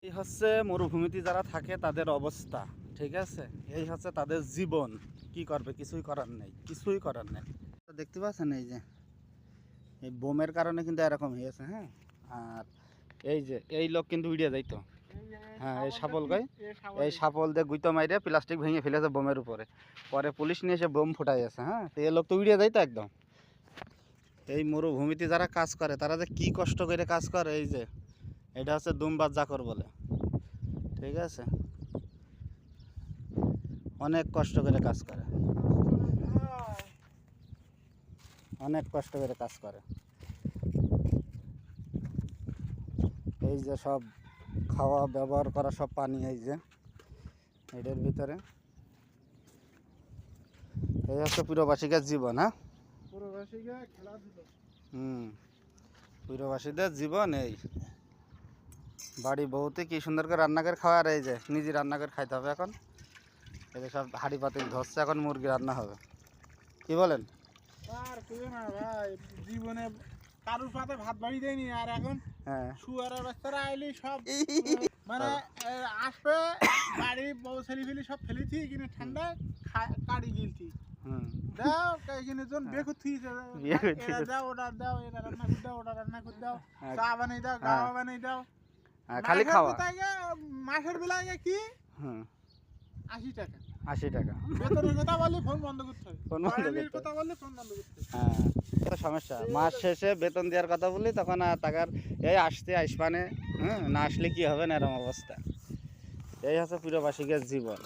এই হচ্ছে মরুভূমিতে যারা থাকে তাদের অবস্থা, ঠিক আছে? এই হচ্ছে তাদের জীবন। কি করবে? কিছুই করার নেই, কিছুই করার নেই। দেখতে পাচ্ছেন এই যে এই বোমের কারণে কিন্তু এরকম হয়েছে। হ্যাঁ, আর এই যে এই লোক কিন্তু উড়িয়ে যাইতো। হ্যাঁ, এই সাপল গায়ে এই সাপল দিয়ে গুইতো মাইরে প্লাস্টিক ভেঙে ফেলেছে বোমের উপরে, পরে পুলিশ নিয়ে এসে বোম ফুটাইছে। হ্যাঁ, তো এই লোক তো উড়িয়ে যাইতো একদম। এই মরুভূমিতে যারা কাজ করে তারা যে কি কষ্ট করে কাজ করে, এই যে এটা হচ্ছে দুমবাজ জাকর বলে, ঠিক আছে? অনেক কষ্ট করে কাজ করে, অনেক কষ্ট করে কাজ করে। এই যে সব খাওয়া ব্যবহার করা সব পানি, এই যে এটার ভিতরে। এই হচ্ছে পুরবাসীদের জীবন। হ্যাঁ, পুরবাসীদের জীবন এই। বাড়ি বউতে কি সুন্দর করে রান্না করে খাওয়া, আর এই যে নিজে রান্না করে খাইতে হবে এখন। এই যে সব হাঁড়ি পাতিল ধরছে, এখন মুরগি রান্না হবে। কি বলেন? আর কেউ না ভাই, জীবনে কারুর পাতে ভাত বাড়ি দেয়নি, আর এখন হ্যাঁ, শুয়ারের বাচ্চারা আইলি সব মানে আসবে বাড়ি বউ ছেলে ফেলি সব ফেলেছি কিনে ঠান্ডা কাড়ি গিলছি। দাও কিনে জন বিয়ে করছি, এটা দাও ওটা দাও, এটা রান্না করে দাও ওটা রান্না করে দাও, চা বানাই দাও গাওয়া বানাই দাও, খালি খাওয়া। মাসের বেলায় কি 80 টাকা 80 টাকা বেতনের কথা বললে ফোন বন্ধ করতে হবে, ফোন বন্ধ করতে কথা বললে ফোন বন্ধ করতে হবে। হ্যাঁ, এটা সমস্যা। মাস শেষে বেতন দেওয়ার কথা বলি তখন আর টাকার এই আসতে আসবানে, না আসলে কি হবে না, এরকম অবস্থা। এই হচ্ছে পুরবাসীদের জীবন।